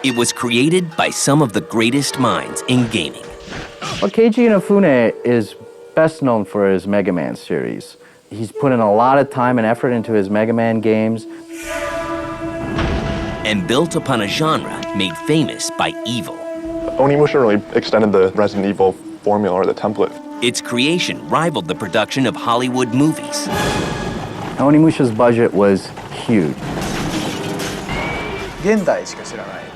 It was created by some of the greatest minds in gaming. Well, Keiji Inafune is best known for his Mega Man series. He's put in a lot of time and effort into his Mega Man games. And built upon a genre made famous by evil. Onimusha really extended the Resident Evil formula or the template. Its creation rivaled the production of Hollywood movies. Onimusha's budget was huge.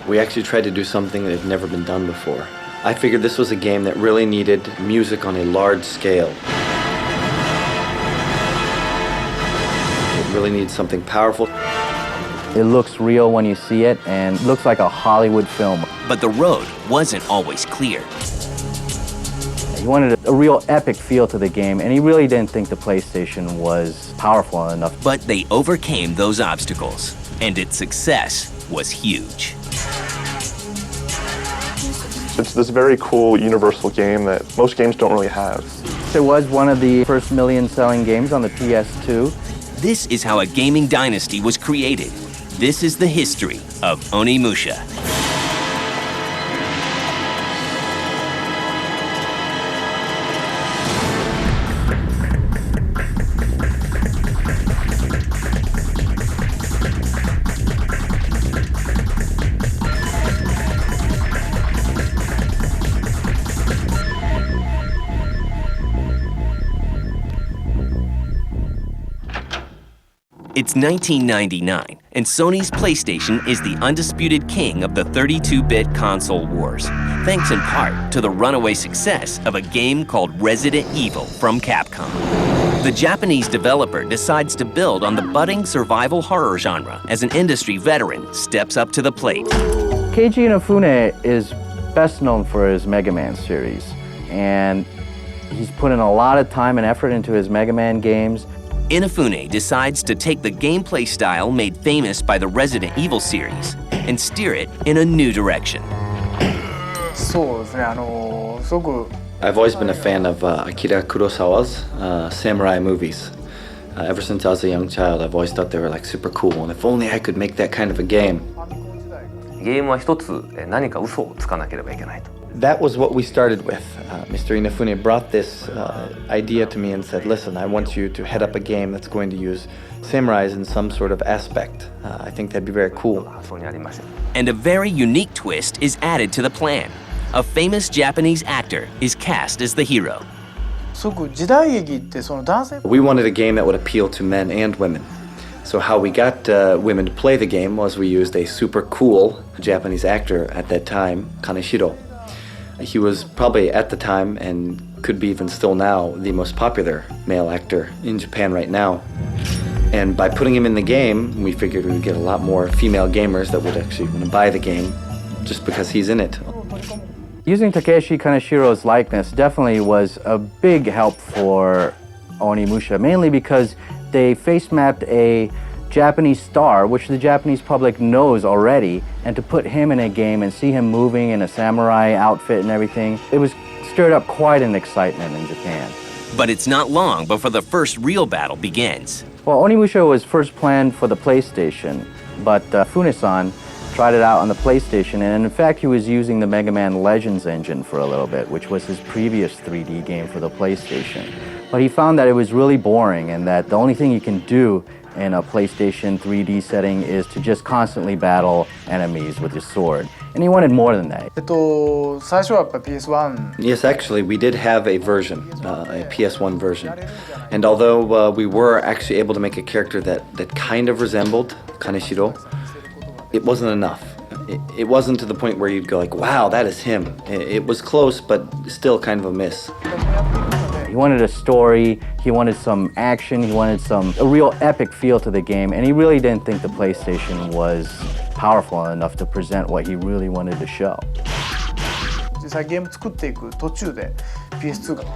We actually tried to do something that had never been done before. I figured this was a game that really needed music on a large scale. It really needs something powerful. It looks real when you see it and looks like a Hollywood film. But the road wasn't always clear. He wanted a real epic feel to the game, and he really didn't think the PlayStation was powerful enough. But they overcame those obstacles, and its success was huge. It's this very cool universal game that most games don't really have. It was one of the first million-selling games on the PS2. This is how a gaming dynasty was created. This is the history of Onimusha. It's 1999, and Sony's PlayStation is the undisputed king of the 32-bit console wars, thanks in part to the runaway success of a game called Resident Evil from Capcom. The Japanese developer decides to build on the budding survival horror genre as an industry veteran steps up to the plate. Keiji Inafune is best known for his Mega Man series, and he's put in a lot of time and effort into his Mega Man games. Inafune decides to take the gameplay style made famous by the Resident Evil series and steer it in a new direction. I've always been a fan of Akira Kurosawa's samurai movies. Ever since I was a young child, I've always thought they were like super cool, and if only I could make that kind of a game. That was what we started with. Mr. Inafune brought this idea to me and said, listen, I want you to head up a game that's going to use samurais in some sort of aspect. I think that'd be very cool. And a very unique twist is added to the plan. A famous Japanese actor is cast as the hero. We wanted a game that would appeal to men and women. So how we got women to play the game was we used a super cool Japanese actor at that time, Kaneshiro. He was probably at the time, and could be even still now, the most popular male actor in Japan right now. And by putting him in the game, we figured we would get a lot more female gamers that would actually want to buy the game just because he's in it. Using Takeshi Kaneshiro's likeness definitely was a big help for Onimusha, mainly because they face mapped a Japanese star, which the Japanese public knows already, and to put him in a game and see him moving in a samurai outfit and everything, it was stirred up quite an excitement in Japan. But it's not long before the first real battle begins. Well, Onimusha was first planned for the PlayStation, but Funesan tried it out on the PlayStation, and in fact he was using the Mega Man Legends engine for a little bit, which was his previous 3D game for the PlayStation. But he found that it was really boring, and that the only thing you can do in a PlayStation 3D setting is to just constantly battle enemies with your sword. And he wanted more than that. Yes, actually, we did have a version, a PS1 version. And although we were actually able to make a character that kind of resembled Kaneshiro, it wasn't enough. It wasn't to the point where you'd go like, wow, that is him. It was close, but still kind of a miss. He wanted a story, he wanted some action, he wanted a real epic feel to the game, and he really didn't think the PlayStation was powerful enough to present what he really wanted to show.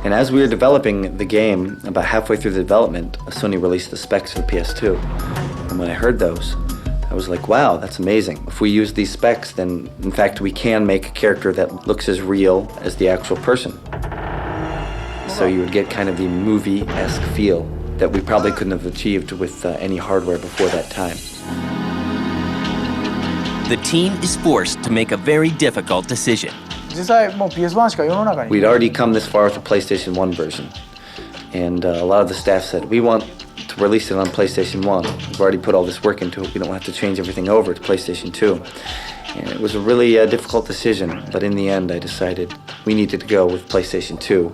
And as we were developing the game, about halfway through the development, Sony released the specs for the PS2. And when I heard those, I was like, wow, that's amazing. If we use these specs, then in fact we can make a character that looks as real as the actual person. So you would get kind of the movie-esque feel that we probably couldn't have achieved with any hardware before that time. the team is forced to make a very difficult decision. 実際もう PS1 しか世の中に We'd already come this far with the PlayStation 1 version. And a lot of the staff said, we want to release it on PlayStation 1. We've already put all this work into it. We don't have to change everything over to PlayStation 2. And it was a really difficult decision. But in the end, I decided we needed to go with PlayStation 2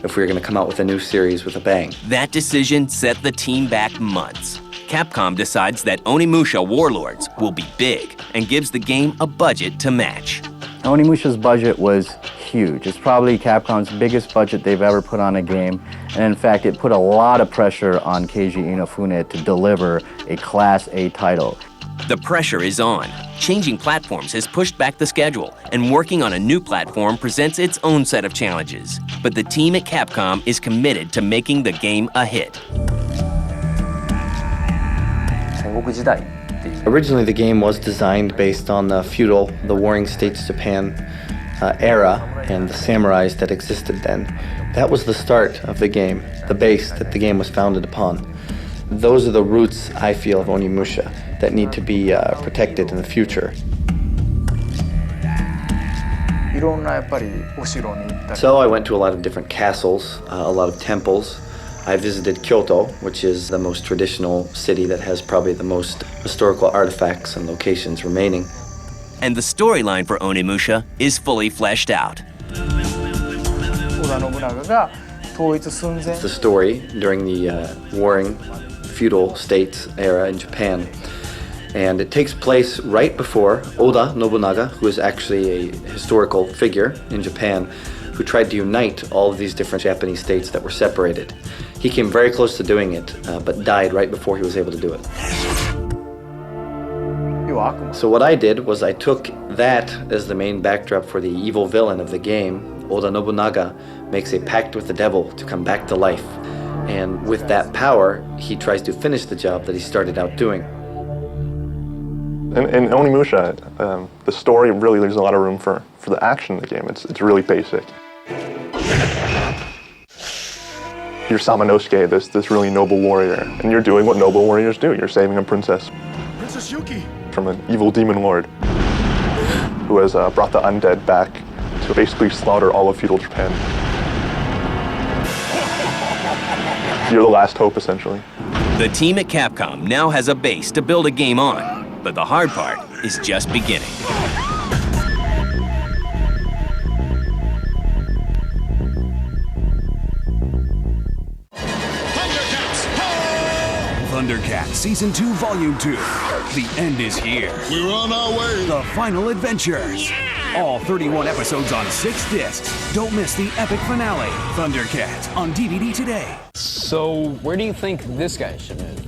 if we were going to come out with a new series with a bang. That decision set the team back months. Capcom decides that Onimusha Warlords will be big and gives the game a budget to match. Onimusha's budget was huge. It's probably Capcom's biggest budget they've ever put on a game. And in fact, it put a lot of pressure on Keiji Inafune to deliver a Class A title. The pressure is on. Changing platforms has pushed back the schedule, and working on a new platform presents its own set of challenges. But the team at Capcom is committed to making the game a hit. Originally, the game was designed based on the feudal, the Warring States Japan era and the samurais that existed then. That was the start of the game, the base that the game was founded upon. Those are the roots, I feel, of Onimusha that need to be protected in the future. いろんなやっぱりお城に行ったり So I went to a lot of different castles, a lot of temples. I visited Kyoto, which is the most traditional city that has probably the most historical artifacts and locations remaining. And the storyline for Onimusha is fully fleshed out. 織田信長が統一寸前 It's the story during the warring feudal states era in Japan. And it takes place right before Oda Nobunaga, who is actually a historical figure in Japan, who tried to unite all of these different Japanese states that were separated. He came very close to doing it, but died right before he was able to do it. 要は悪魔 So what I did was I took that as the main backdrop for the evil villain of the game. Oda Nobunaga makes a pact with the devil to come back to life. And with that power, he tries to finish the job that he started out doing. In Onimusha, the story really leaves a lot of room for the action in the game. It's really basic. You're Samanosuke, this really noble warrior, and you're doing what noble warriors do. You're saving a princess. Princess Yuki! From an evil demon lord who has brought the undead back to basically slaughter all of feudal Japan. You're the last hope, essentially. The team at Capcom now has a base to build a game on, but the hard part is just beginning. Thundercats Season 2, Volume 2. The end is here. We're on our way. The final adventures. All 31 episodes on 6 discs. Don't miss the epic finale. Thundercats on DVD today. So, where do you think this guy should move?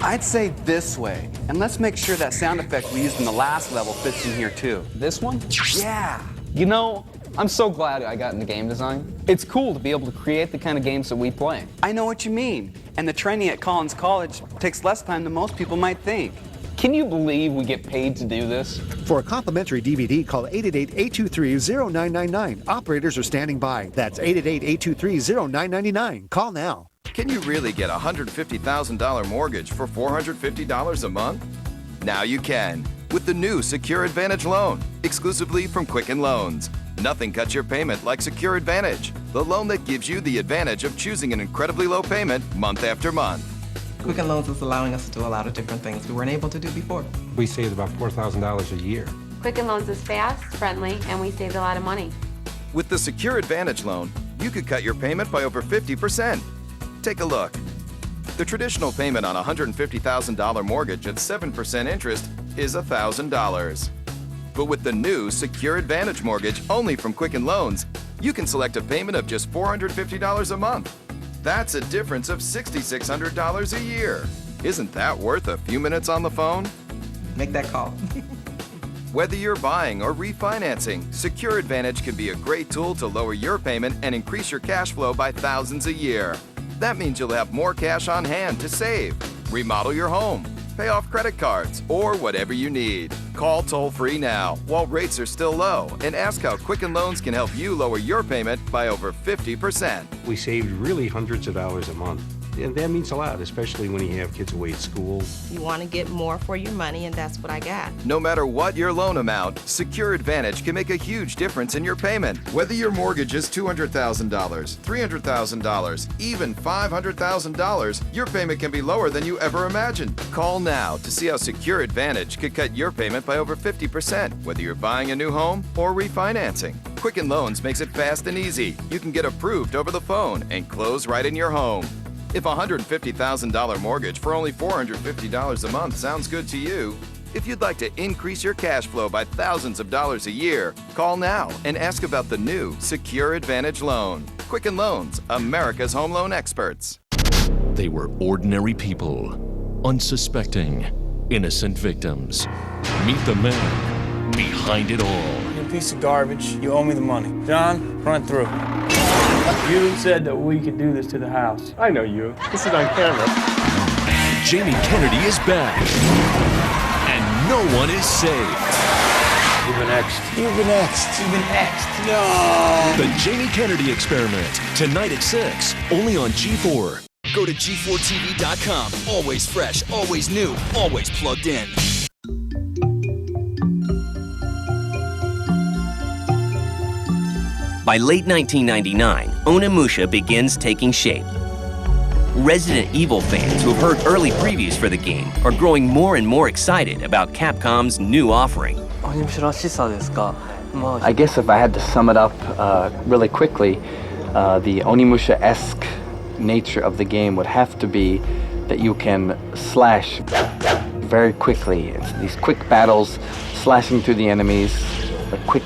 I'd say this way. And let's make sure that sound effect we used in the last level fits in here too. This one? Yeah. You know, I'm so glad I got into game design. It's cool to be able to create the kind of games that we play. I know what you mean. And the training at Collins College takes less time than most people might think. Can you believe we get paid to do this? For a complimentary DVD, call 888-823-0999. Operators are standing by. That's 888-823-0999. Call now. Can you really get a $150,000 mortgage for $450 a month? Now you can, with the new Secure Advantage loan, exclusively from Quicken Loans. Nothing cuts your payment like Secure Advantage, the loan that gives you the advantage of choosing an incredibly low payment month after month. Quicken Loans is allowing us to do a lot of different things we weren't able to do before. We saved about $4,000 a year. Quicken Loans is fast, friendly, and we saved a lot of money. With the Secure Advantage loan, you could cut your payment by over 50%. Take a look. The traditional payment on a $150,000 mortgage at 7% interest is $1,000. But with the new Secure Advantage mortgage only from Quicken Loans, you can select a payment of just $450 a month. That's a difference of $6,600 a year. Isn't that worth a few minutes on the phone? Make that call. Whether you're buying or refinancing, Secure Advantage can be a great tool to lower your payment and increase your cash flow by thousands a year. That means you'll have more cash on hand to save, remodel your home, pay off credit cards, or whatever you need. Call toll-free now while rates are still low and ask how Quicken Loans can help you lower your payment by over 50%. We saved really hundreds of dollars a month. And that means a lot, especially when you have kids away at school. You want to get more for your money, and that's what I got. No matter what your loan amount, Secure Advantage can make a huge difference in your payment. Whether your mortgage is $200,000, $300,000, even $500,000, your payment can be lower than you ever imagined. Call now to see how Secure Advantage could cut your payment by over 50%, whether you're buying a new home or refinancing. Quicken Loans makes it fast and easy. You can get approved over the phone and close right in your home. If a $150,000 mortgage for only $450 a month sounds good to you, if you'd like to increase your cash flow by thousands of dollars a year, call now and ask about the new Secure Advantage loan. Quicken Loans, America's home loan experts. They were ordinary people, unsuspecting, innocent victims. Meet the man behind it all. You're a piece of garbage. You owe me the money. John, run through. You said that we could do this to the house. I know you. This is on camera. Jamie Kennedy is back. And no one is safe. You've been X'd. You've been X'd. You've been X'd. No! The Jamie Kennedy Experiment, tonight at 6, only on G4. Go to G4TV.com. Always fresh, always new, always plugged in. By late 1999, Onimusha begins taking shape. Resident Evil fans who have heard early previews for the game are growing more and more excited about Capcom's new offering. I guess if I had to sum it up really quickly, the Onimusha-esque nature of the game would have to be that you can slash very quickly. It's these quick battles, slashing through the enemies, a quick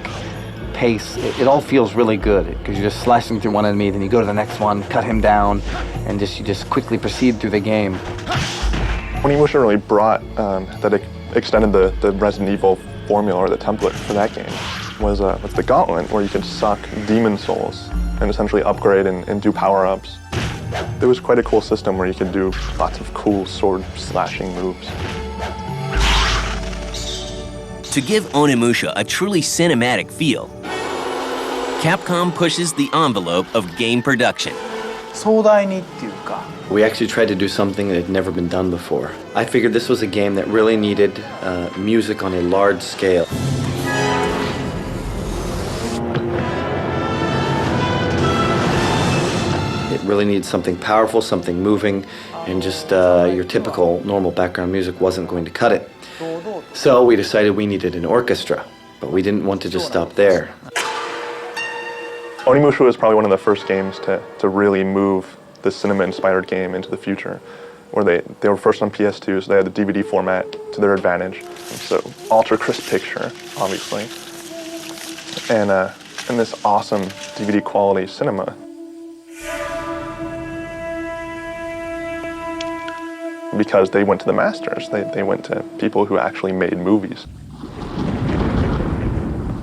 pace. It all feels really good because you're just slashing through one enemy, then you go to the next one, cut him down, and you just quickly proceed through the game. Onimusha really brought that extended the Resident Evil formula or the template for that game was the Gauntlet, where you could suck demon souls and essentially upgrade and do power-ups. It was quite a cool system where you could do lots of cool sword slashing moves. To give Onimusha a truly cinematic feel, Capcom pushes the envelope of game production. We actually tried to do something that had never been done before. I figured this was a game that really needed music on a large scale. It really needs something powerful, something moving, and just your typical normal background music wasn't going to cut it. So we decided we needed an orchestra, but we didn't want to just stop there. Onimusha was probably one of the first games to really move the cinema-inspired game into the future, where they were first on PS2, so they had the DVD format to their advantage. And so ultra-crisp picture, obviously, and this awesome DVD quality cinema. Because they went to the masters. They went to people who actually made movies.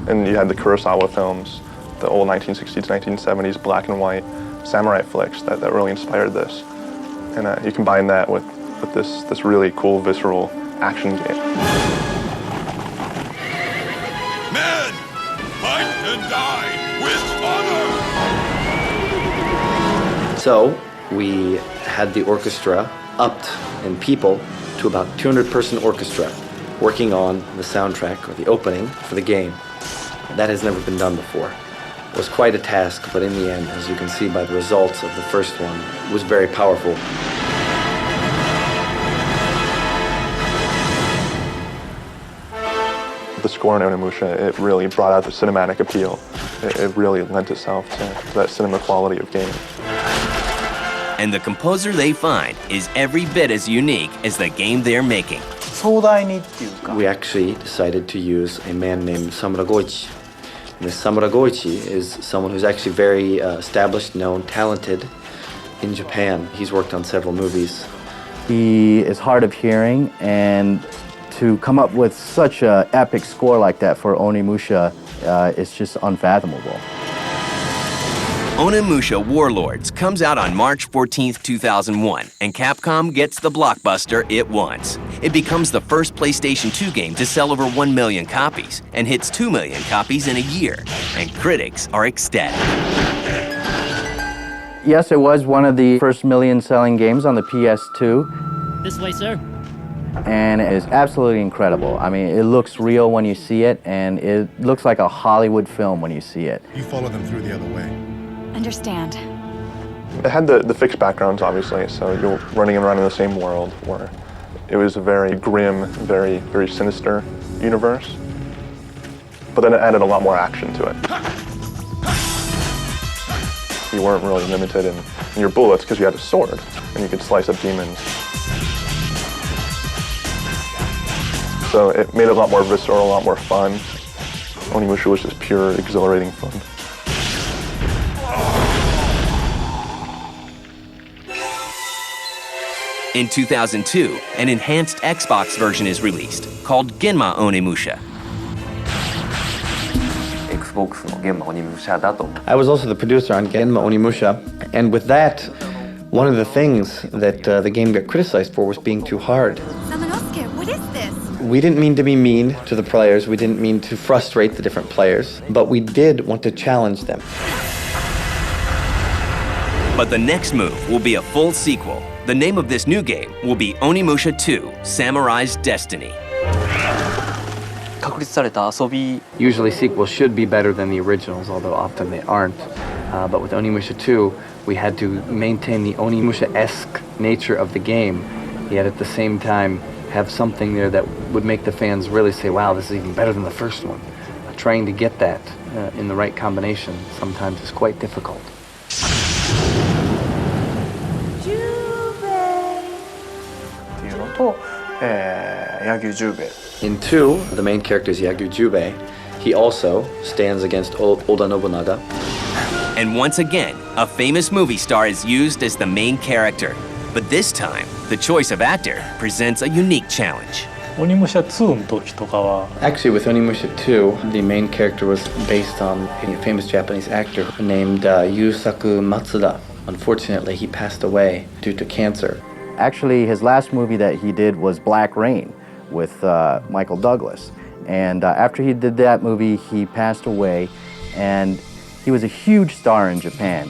And you had the Kurosawa films, the old 1960s, 1970s black and white samurai flicks that really inspired this. And you combine that with this really cool, visceral action game. Men, fight and die with honor! So we had the orchestra upped in people to about 200-person orchestra working on the soundtrack or the opening for the game. That has never been done before. It was quite a task, but in the end, as you can see by the results of the first one, it was very powerful. The score in Onimusha, it really brought out the cinematic appeal. It really lent itself to that cinema quality of game. And the composer they find is every bit as unique as the game they're making. We actually decided to use a man named Samura Goichi. And this Samura Goichi is someone who's actually very established, known, talented in Japan. He's worked on several movies. He is hard of hearing, and to come up with such an epic score like that for Onimusha is just unfathomable. Onimusha Warlords comes out on March 14th, 2001, and Capcom gets the blockbuster it wants. It becomes the first PlayStation 2 game to sell over 1 million copies and hits 2 million copies in a year, and critics are ecstatic. Yes, it was one of the first million-selling games on the PS2. This way, sir. And it is absolutely incredible. I mean, it looks real when you see it, and it looks like a Hollywood film when you see it. You follow them through the other way. Understand. It had the fixed backgrounds, obviously, so you're running around in the same world where it was a very grim, very sinister universe. But then it added a lot more action to it. You weren't really limited in your bullets because you had a sword, and you could slice up demons. So it made it a lot more visceral, a lot more fun. Onimusha was just pure, exhilarating fun. In 2002, an enhanced Xbox version is released, called Genma Onimusha. I was also the producer on Genma Onimusha, and with that, one of the things that the game got criticized for was being too hard. What is this? We didn't mean to be mean to the players, we didn't mean to frustrate the different players, but we did want to challenge them. But the next move will be a full sequel. The name of this new game will be Onimusha 2: Samurai's Destiny. Usually sequels should be better than the originals, although often they aren't. But with Onimusha 2, we had to maintain the Onimusha-esque nature of the game, yet at the same time have something there that would make the fans really say, wow, this is even better than the first one. Trying to get that in the right combination sometimes is quite difficult. In 2, the main character is Yagyu Jubei. He also stands against Oda Nobunaga. And once again, a famous movie star is used as the main character. But this time, the choice of actor presents a unique challenge. Actually, with Onimusha 2, the main character was based on a famous Japanese actor named Yusaku Matsuda. Unfortunately, he passed away due to cancer. Actually, his last movie that he did was Black Rain with Michael Douglas. And after he did that movie, he passed away, and he was a huge star in Japan.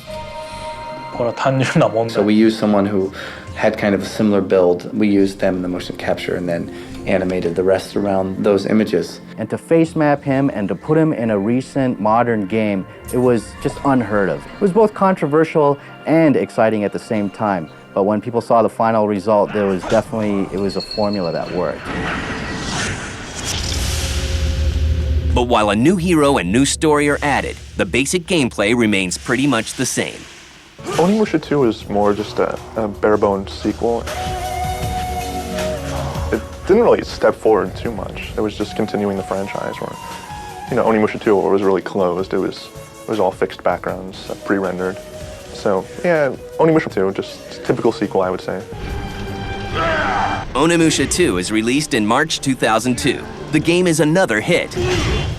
So we used someone who had kind of a similar build. We used them in the motion capture and then animated the rest around those images. And to face map him and to put him in a recent modern game, it was just unheard of. It was both controversial and exciting at the same time. But when people saw the final result, it was a formula that worked. But while a new hero and new story are added, the basic gameplay remains pretty much the same. Onimusha 2 is more just a bare-bones sequel. It didn't really step forward too much. It was just continuing the franchise where, Onimusha 2 was really closed. It was all fixed backgrounds, pre-rendered. So, yeah, Onimusha 2, just typical sequel, I would say. Onimusha 2 is released in March 2002. The game is another hit.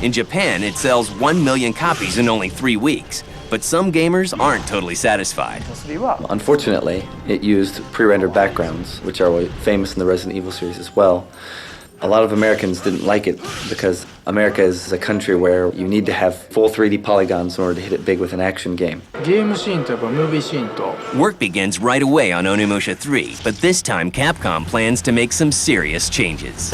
In Japan, it sells 1 million copies in only 3 weeks. But some gamers aren't totally satisfied. Unfortunately, it used pre-rendered backgrounds, which are famous in the Resident Evil series as well. A lot of Americans didn't like it because America is a country where you need to have full 3D polygons in order to hit it big with an action game. Work begins right away on Onimusha 3, but this time Capcom plans to make some serious changes.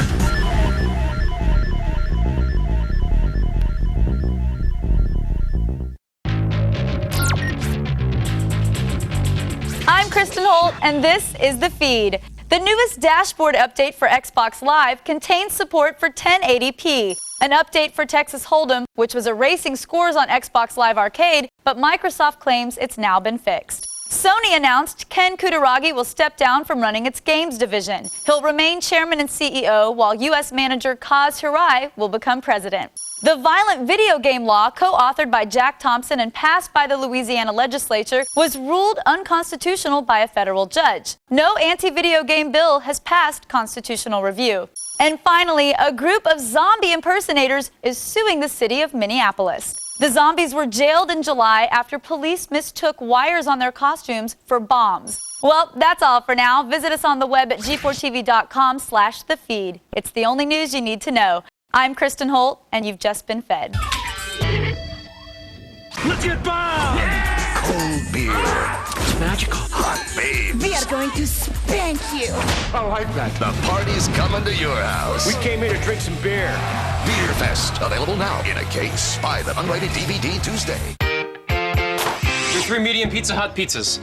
I'm Kristen Holt, and this is The Feed. The newest dashboard update for Xbox Live contains support for 1080p. An update for Texas Hold'em, which was erasing scores on Xbox Live Arcade, but Microsoft claims it's now been fixed. Sony announced Ken Kutaragi will step down from running its games division. He'll remain chairman and CEO, while U.S. manager Kaz Hirai will become president. The violent video game law, co-authored by Jack Thompson and passed by the Louisiana legislature, was ruled unconstitutional by a federal judge. No anti-video game bill has passed constitutional review. And finally, a group of zombie impersonators is suing the city of Minneapolis. The zombies were jailed in July after police mistook wires on their costumes for bombs. Well, that's all for now. Visit us on the web at g4tv.com/thefeed. It's the only news you need to know. I'm Kristen Holt, and you've just been fed. Let's get bombed! Cold beer, magical. Hot babes. We are going to spank you. I like that. The party's coming to your house. We came here to drink some beer. Beer Fest, available now in a case. Buy the unrated DVD Tuesday. 3 medium Pizza Hut pizzas.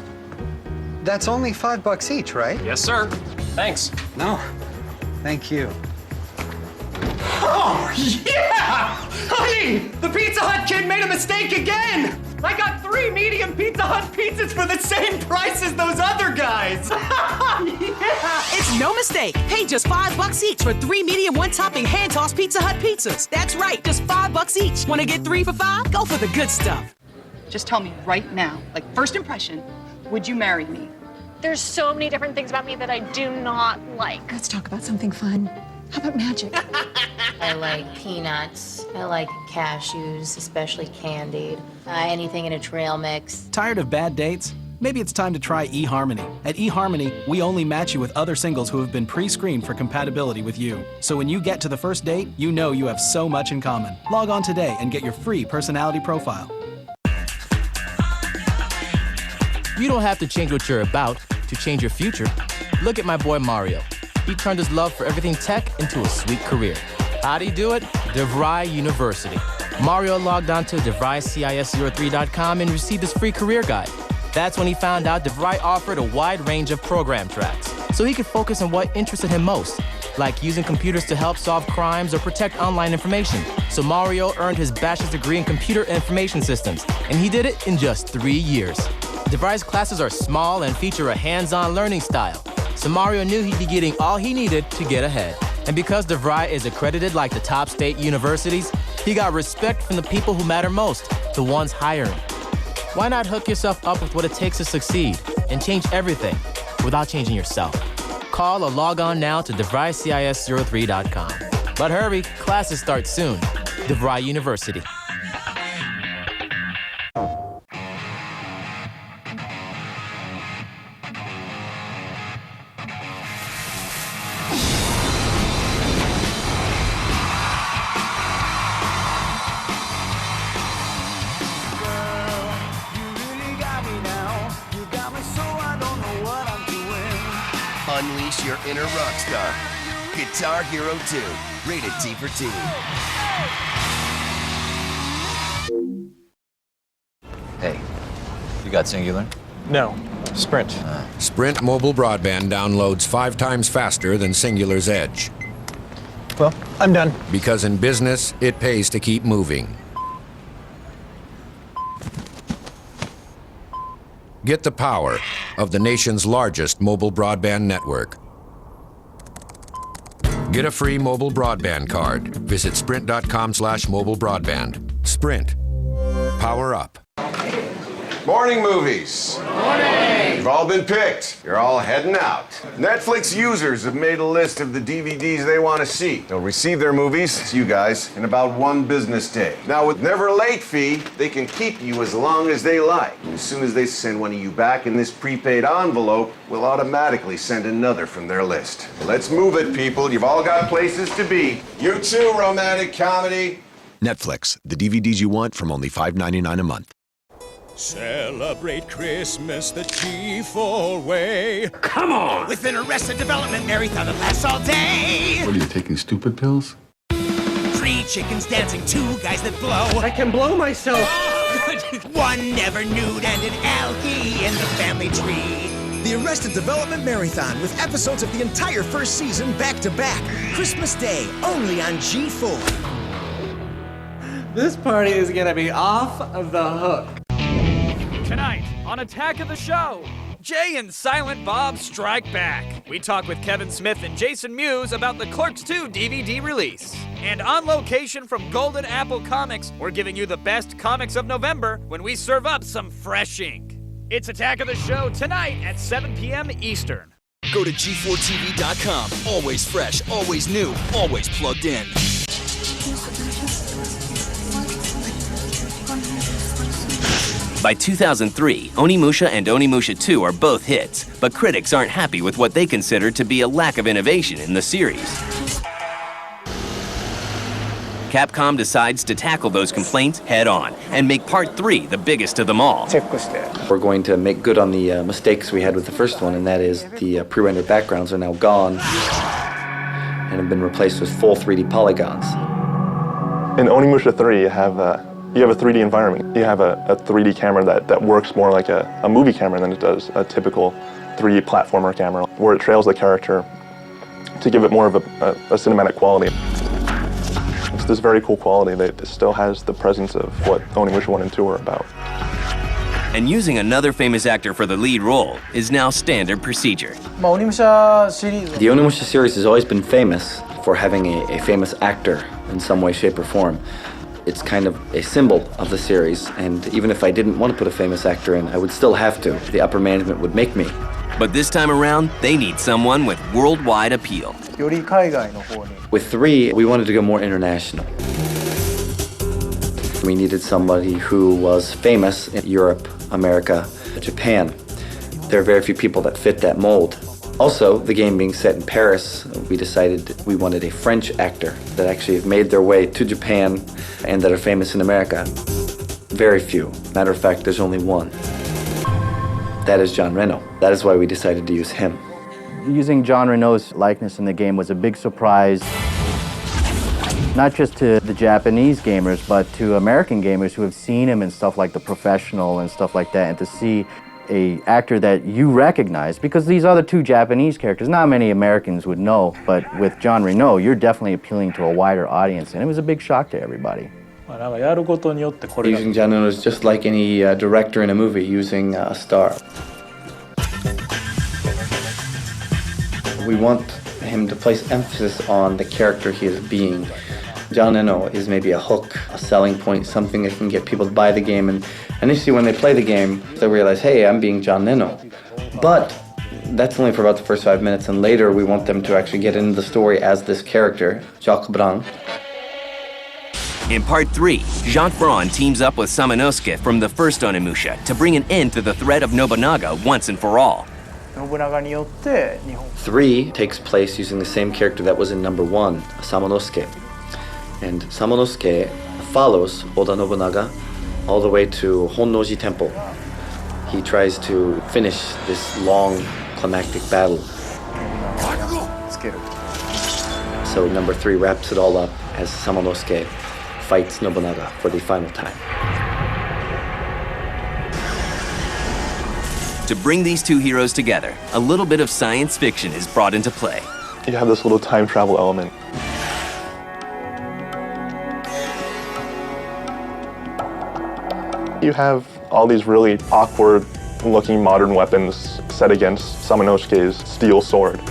That's only $5 each, right? Yes, sir. Thanks. No, thank you. Oh, yeah! Honey, the Pizza Hut kid made a mistake again! I got 3 medium Pizza Hut pizzas for the same price as those other guys! Yeah! It's no mistake. Pay just $5 each for 3 medium one-topping hand-tossed Pizza Hut pizzas. That's right, just $5 each. Want to get 3 for $5? Go for the good stuff. Just tell me right now, like first impression, would you marry me? There's so many different things about me that I do not like. Let's talk about something fun. How about magic? I like peanuts. I like cashews, especially candied. Anything in a trail mix. Tired of bad dates? Maybe it's time to try eHarmony. At eHarmony, we only match you with other singles who have been pre-screened for compatibility with you. So when you get to the first date, you know you have so much in common. Log on today and get your free personality profile. You don't have to change what you're about to change your future. Look at my boy Mario. He turned his love for everything tech into a sweet career. How'd he do it? DeVry University. Mario logged on to DeVryCIS03.com and received his free career guide. That's when he found out DeVry offered a wide range of program tracks, so he could focus on what interested him most, like using computers to help solve crimes or protect online information. So Mario earned his bachelor's degree in computer information systems, and he did it in just 3 years. DeVry's classes are small and feature a hands-on learning style, so Mario knew he'd be getting all he needed to get ahead. And because DeVry is accredited like the top state universities, he got respect from the people who matter most, the ones hiring. Why not hook yourself up with what it takes to succeed and change everything without changing yourself? Call or log on now to DeVryCIS03.com. But hurry, classes start soon. DeVry University. Unleash your inner rock star. Guitar Hero 2. Rated T for Teen. Hey, you got Singular? No, Sprint. Sprint mobile broadband downloads 5 times faster than Singular's Edge. Well, I'm done. Because in business, it pays to keep moving. Get the power of the nation's largest mobile broadband network. Get a free mobile broadband card. Visit sprint.com/mobile broadband. Sprint. Power up. Morning movies. Morning. You've all been picked. You're all heading out. Netflix users have made a list of the DVDs they want to see. They'll receive their movies, it's you guys, in about 1 business day. Now, with never late fee, they can keep you as long as they like. As soon as they send one of you back in this prepaid envelope, we'll automatically send another from their list. Let's move it, people. You've all got places to be. You too, romantic comedy. Netflix, the DVDs you want from only $5.99 a month. Celebrate Christmas the G4 way. Come on! With an Arrested Development marathon that lasts all day. What are you taking, stupid pills? 3 chickens dancing, 2 guys that blow. I can blow myself. 1 never nude and an algae in the family tree. The Arrested Development Marathon with episodes of the entire first season back to back. Christmas Day, only on G4. This party is gonna be off the hook. Tonight on Attack of the Show, Jay and Silent Bob strike back. We talk with Kevin Smith and Jason Mewes about the Clerks 2 DVD release. And on location from Golden Apple Comics, we're giving you the best comics of November when we serve up some fresh ink. It's Attack of the Show tonight at 7 p.m. Eastern. Go to G4TV.com. Always fresh, always new, always plugged in. By 2003, Onimusha and Onimusha 2 are both hits, but critics aren't happy with what they consider to be a lack of innovation in the series. Capcom decides to tackle those complaints head on and make Part 3 the biggest of them all. We're going to make good on the mistakes we had with the first one, and that is the pre-rendered backgrounds are now gone and have been replaced with full 3D polygons. In Onimusha 3, you have a 3D environment. You have a 3D camera that works more like a movie camera than it does a typical 3D platformer camera, where it trails the character to give it more of a cinematic quality. It's this very cool quality that still has the presence of what Onimusha 1 and 2 are about. And using another famous actor for the lead role is now standard procedure. The Onimusha series has always been famous for having a famous actor in some way, shape, or form. It's kind of a symbol of the series, and even if I didn't want to put a famous actor in, I would still have to. The upper management would make me. But this time around, they need someone with worldwide appeal. With 3, we wanted to go more international. We needed somebody who was famous in Europe, America, Japan. There are very few people that fit that mold. Also, the game being set in Paris, we decided we wanted a French actor that actually have made their way to Japan and that are famous in America. Very few. Matter of fact, there's only one. That is Jean Reno. That is why we decided to use him. Using Jean Reno's likeness in the game was a big surprise, not just to the Japanese gamers, but to American gamers who have seen him in stuff like The Professional and stuff like that, and to see an actor that you recognize, because these other 2 Japanese characters, not many Americans would know, but with Jean Reno, you're definitely appealing to a wider audience, and it was a big shock to everybody. Using Jean Reno is just like any director in a movie using a star. We want him to place emphasis on the character he is being. Jean Reno is maybe a hook, a selling point, something that can get people to buy the game, and initially when they play the game, they realize, hey, I'm being Jean Reno. But that's only for about the first 5 minutes, and later we want them to actually get into the story as this character, Jacques Brun. In Part 3, Jacques Brun teams up with Samanosuke from the first Onimusha to bring an end to the threat of Nobunaga once and for all. 3 takes place using the same character that was in number 1, Samanosuke. And Samanosuke follows Oda Nobunaga all the way to Honnoji Temple. He tries to finish this long climactic battle. So number 3 wraps it all up as Samanosuke fights Nobunaga for the final time. To bring these 2 heroes together, a little bit of science fiction is brought into play. You have this little time travel element. You have all these really awkward-looking modern weapons set against Samanosuke's steel sword.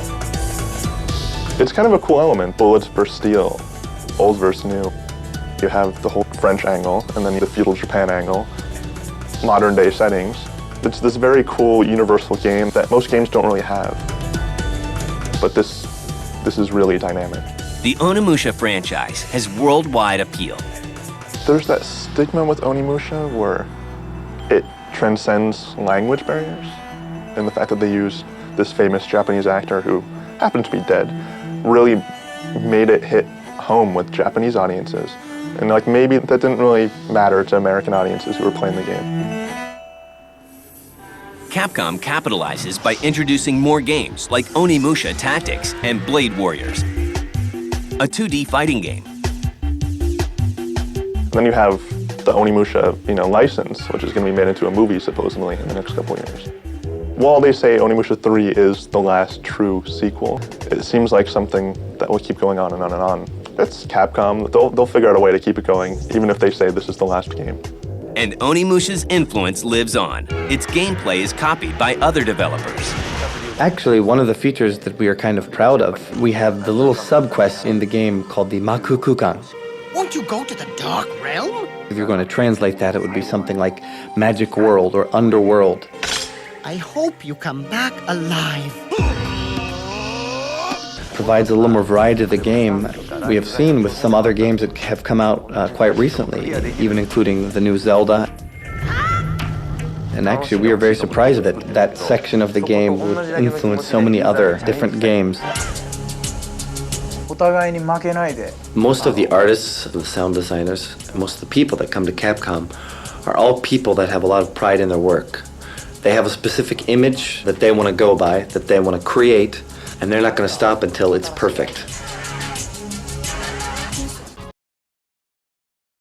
It's kind of a cool element, bullets versus steel, old versus new. You have the whole French angle, and then the feudal Japan angle, modern-day settings. It's this very cool universal game that most games don't really have. But this is really dynamic. The Onimusha franchise has worldwide appeal. There's that stigma with Onimusha where it transcends language barriers, and the fact that they used this famous Japanese actor who happened to be dead really made it hit home with Japanese audiences. And like maybe that didn't really matter to American audiences who were playing the game. Capcom capitalizes by introducing more games like Onimusha Tactics and Blade Warriors, a 2D fighting game. Then you have the Onimusha, license, which is going to be made into a movie supposedly in the next couple years. While they say Onimusha 3 is the last true sequel, it seems like something that will keep going on and on and on. It's Capcom. They'll figure out a way to keep it going, even if they say this is the last game. And Onimusha's influence lives on. Its gameplay is copied by other developers. Actually, one of the features that we are kind of proud of, we have the little sub-quest in the game called the Makukukan. Won't you go to the Dark Realm? If you're going to translate that, it would be something like Magic World or Underworld. I hope you come back alive. Provides a little more variety to the game. We have seen with some other games that have come out quite recently, even including the new Zelda. And actually, we are very surprised that that section of the game will influence so many other different games. お互いに負けないで。 Most of the artists, the sound designers, and most of the people that come to Capcom are all people that have a lot of pride in their work. They have a specific image that they want to go by, that they want to create, and they're not going to stop until it's perfect.